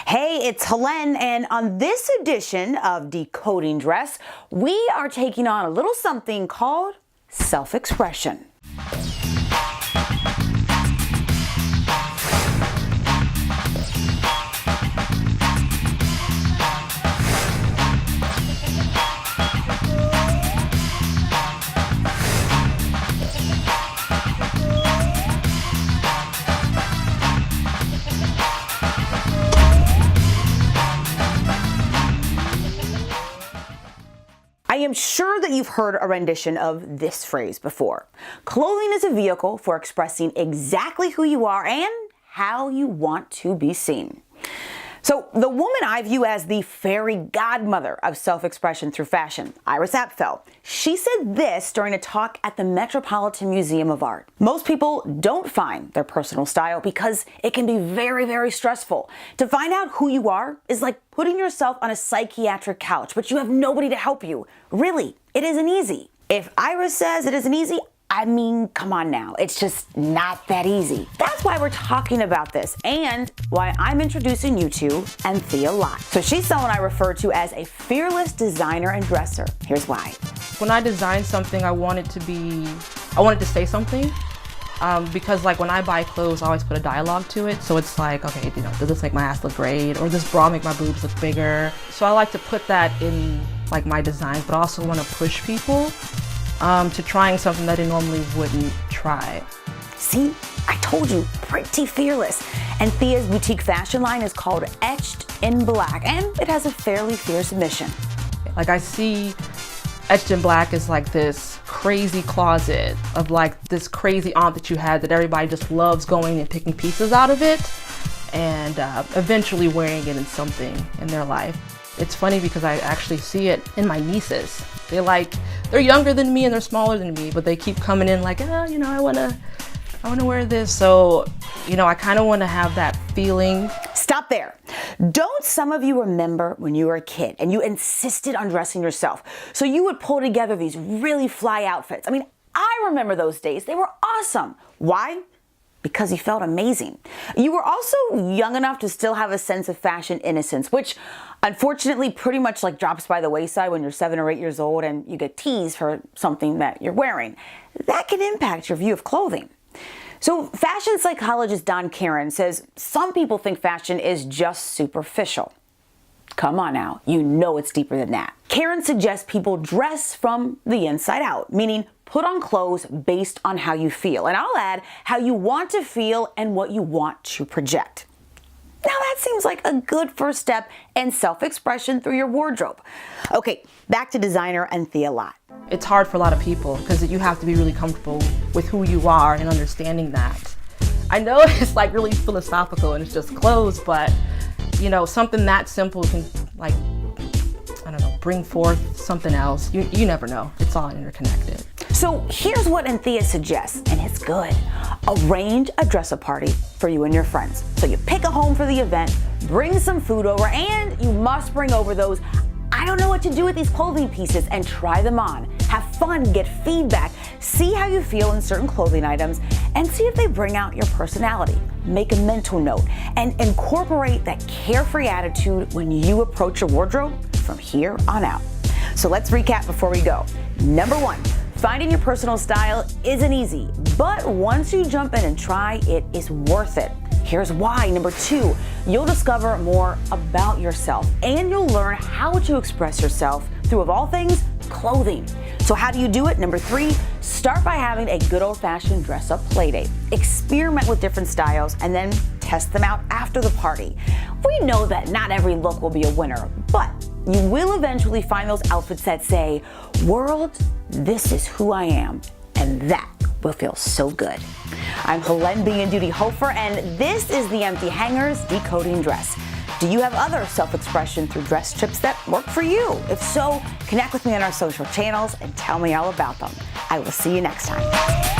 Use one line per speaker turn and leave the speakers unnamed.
Hey, it's Hélène, and on this edition of Decoding Dress, we are taking on a little something called self-expression. I am sure that you've heard a rendition of this phrase before. Clothing is a vehicle for expressing exactly who you are and how you want to be seen. So the woman I view as the fairy godmother of self-expression through fashion, Iris Apfel, she said this during a talk at the Metropolitan Museum of Art. Most people don't find their personal style because it can be very, very stressful. To find out who you are is like putting yourself on a psychiatric couch, but you have nobody to help you. Really, it isn't easy. If Iris says it isn't easy, I mean, come on now, it's just not that easy. That's why we're talking about this and why I'm introducing you to Anthia Lott. So she's someone I refer to as a fearless designer and dresser. Here's why.
When I designed something, I wanted to say something. Because like when I buy clothes, I always put a dialogue to it. So it's like, okay, does this make my ass look great? Or does this bra make my boobs look bigger? So I like to put that in like my designs, but I also want to push people to trying something that they normally wouldn't try.
See, I told you, pretty fearless. Anthia's boutique fashion line is called Etched in Black, and it has a fairly fierce mission.
Like I see Etched in Black as like this crazy closet of like this crazy aunt that you had that everybody just loves going and picking pieces out of it and eventually wearing it in something in their life. It's funny because I actually see it in my nieces. They're younger than me and they're smaller than me, but they keep coming in like, oh, I wanna wear this. So, I kind of want to have that feeling.
Stop there. Don't some of you remember when you were a kid and you insisted on dressing yourself? So you would pull together these really fly outfits. I mean, I remember those days. They were awesome. Why? Because you felt amazing. You were also young enough to still have a sense of fashion innocence, which unfortunately pretty much like drops by the wayside when you're 7 or 8 years old and you get teased for something that you're wearing. That can impact your view of clothing. So fashion psychologist Don Karen says some people think fashion is just superficial. Come on now, you know it's deeper than that. Karen suggests people dress from the inside out, meaning put on clothes based on how you feel. And I'll add how you want to feel and what you want to project. Now that seems like a good first step in self-expression through your wardrobe. Okay, back to designer Anthia Lott.
It's hard for a lot of people because you have to be really comfortable with who you are and understanding that. I know it's like really philosophical and it's just clothes, but something that simple can bring forth something else. You never know. It's all interconnected.
So here's what Anthia suggests, and it's good. Arrange a dress-up party for you and your friends. So you pick a home for the event, bring some food over, and you must bring over those I don't know what to do with these clothing pieces and try them on. Have fun, get feedback, see how you feel in certain clothing items, and see if they bring out your personality. Make a mental note and incorporate that carefree attitude when you approach your wardrobe from here on out. So let's recap before we go. Number 1, finding your personal style isn't easy, but once you jump in and try, it is worth it. Here's why. Number 2, you'll discover more about yourself and you'll learn how to express yourself through, of all things, clothing. So how do you do it? Number 3, start by having a good old-fashioned dress-up playdate. Experiment with different styles and then test them out after the party. We know that not every look will be a winner, but you will eventually find those outfits that say, "World, this is who I am," and that will feel so good. I'm Hélène Biandudi Hofer, and this is the Empty Hangers Decoding Dress. Do you have other self-expression through dress tips that work for you? If so, connect with me on our social channels and tell me all about them. I will see you next time.